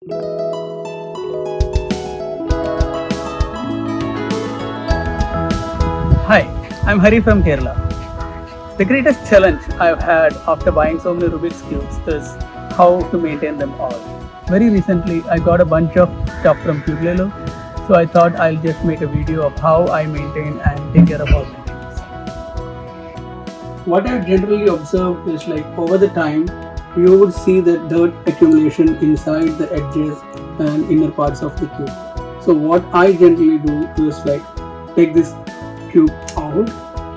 Hi, I'm Hari from Kerala. The greatest challenge I've had after buying so many Rubik's Cubes is how to maintain them all. Very recently, I got a bunch of stuff from Cublelo, so I thought I'll just make a video of how I maintain and take care of all my things. What I've generally observed is like over the time, you would see the dirt accumulation inside the edges and inner parts of the cube. So what I generally do is like take this cube out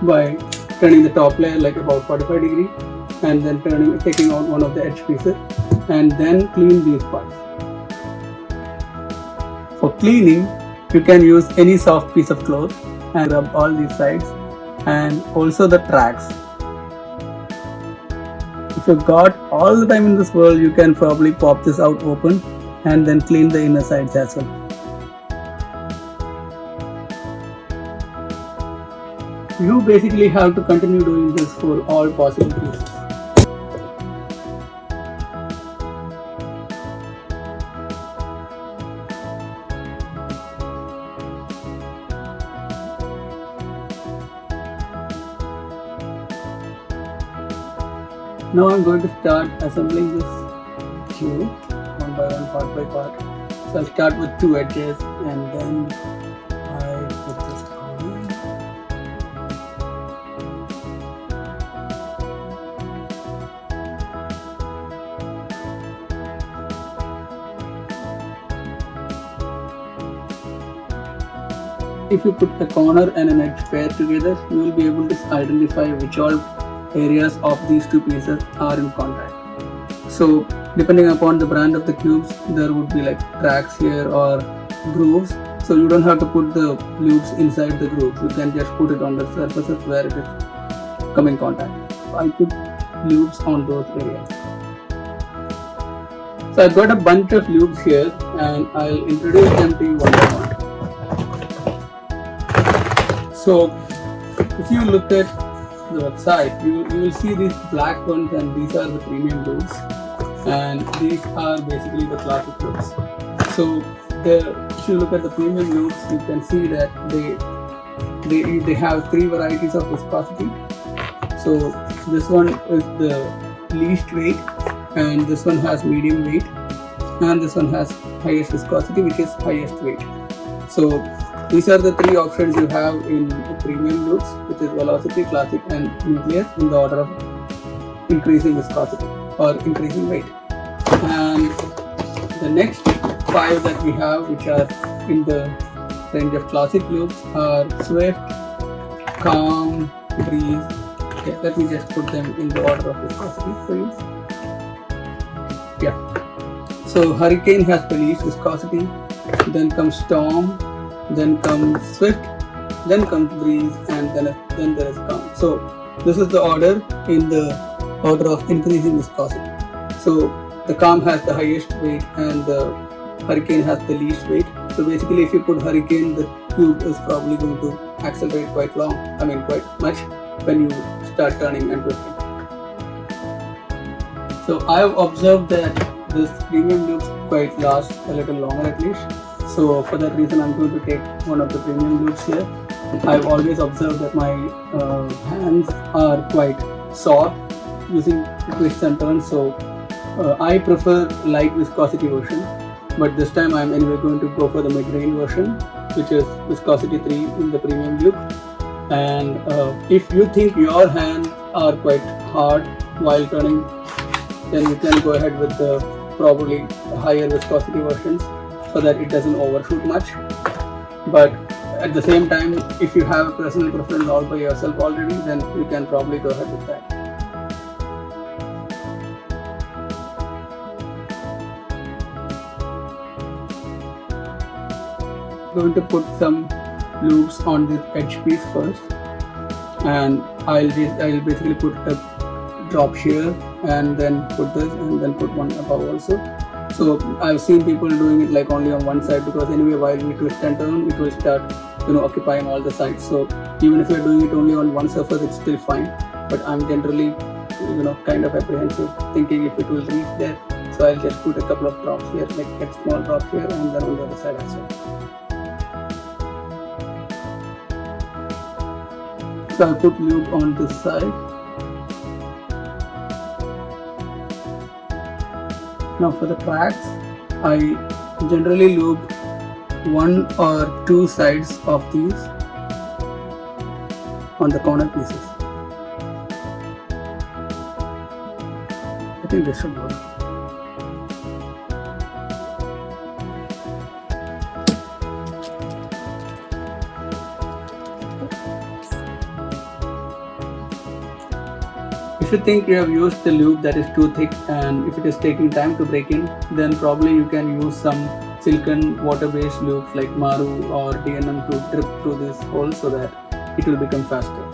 by turning the top layer like about 45 degree and then taking out one of the edge pieces and then clean these parts. For cleaning, you can use any soft piece of cloth and rub all these sides and also the tracks. If you got all the time in this world, you can probably pop this out open and then clean the inner sides as well. You basically have to continue doing this for all possible pieces. Now I'm going to start assembling this cube one by one, part by part. So I'll start with two edges and then I put this corner. If you put a corner and an edge pair together, you will be able to identify which all areas of these two pieces are in contact. So depending upon the brand of the cubes, there would be like cracks here or grooves. So you don't have to put the loops inside the grooves. You can just put it on the surfaces where it is coming in contact. I put loops on those areas. So I've got a bunch of loops here and I'll introduce them to you one by one. So if you look at the website, you will see these black ones and these are the premium loops and these are basically the classic loops. So if you look at the premium loops, you can see that they have three varieties of viscosity. So this one is the least weight and this one has medium weight and this one has highest viscosity, which is highest weight. So these are the three options you have in premium loops, which is velocity, classic and nucleus, in the order of increasing viscosity or increasing weight. And the next five that we have, which are in the range of classic loops, are Swift, Calm, Breeze. Okay, let me just put them in the order of viscosity for you. Yeah. So Hurricane has the least viscosity, then comes Storm, then comes Swift, then comes Breeze, and then there is Calm. So this is the order in the order of increasing viscosity. So the Calm has the highest weight and the Hurricane has the least weight. So basically if you put Hurricane, the cube is probably going to accelerate quite much when you start turning and twisting. So I have observed that this premium loops quite last a little longer at least. So for that reason, I'm going to take one of the premium loops here. I've always observed that my hands are quite sore using twists and turns. So I prefer light viscosity version. But this time I'm anyway going to go for the mid-range version, which is viscosity 3 in the premium loop. And if you think your hands are quite hard while turning, then you can go ahead with the probably higher viscosity versions, so that it doesn't overshoot much. But at the same time, if you have a personal preference all by yourself already, then you can probably go ahead with that. I'm going to put some loops on this edge piece first, and I'll basically put a drop here and then put this and then put one above also. So I've seen people doing it like only on one side, because anyway while we twist and turn, it will start occupying all the sides. So even if you're doing it only on one surface, it's still fine. But I'm generally kind of apprehensive, thinking if it will reach there. So I'll just put a couple of drops here, like a small drop here and then on the other side as well. So I'll put lube on this side. Now for the tracks, I generally lube 1 or 2 sides of these on the corner pieces. I think this should work. If you think you have used the lube that is too thick and if it is taking time to break in, then probably you can use some silicone water-based lubes like Maru or DNM to drip through this hole so that it will become faster.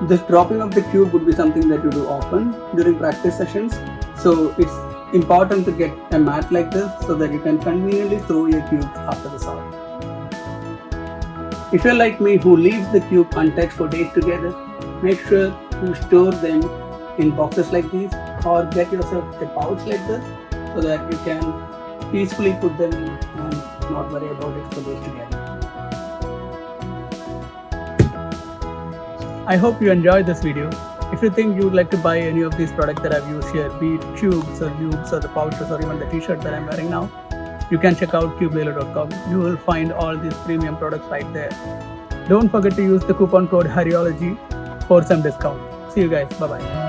This dropping of the cube would be something that you do often during practice sessions. So it's important to get a mat like this so that you can conveniently throw your cubes after the solve. If you're like me who leaves the cube untouched for days together, make sure you store them in boxes like these or get yourself a pouch like this so that you can peacefully put them in and not worry about it for days together. I hope you enjoyed this video. If you think you would like to buy any of these products that I've used here, be it tubes or lubes or the pouches or even the t-shirt that I'm wearing now, you can check out cubelelo.com. You will find all these premium products right there. Don't forget to use the coupon code HARIOLOGY for some discount. See you guys. Bye-bye.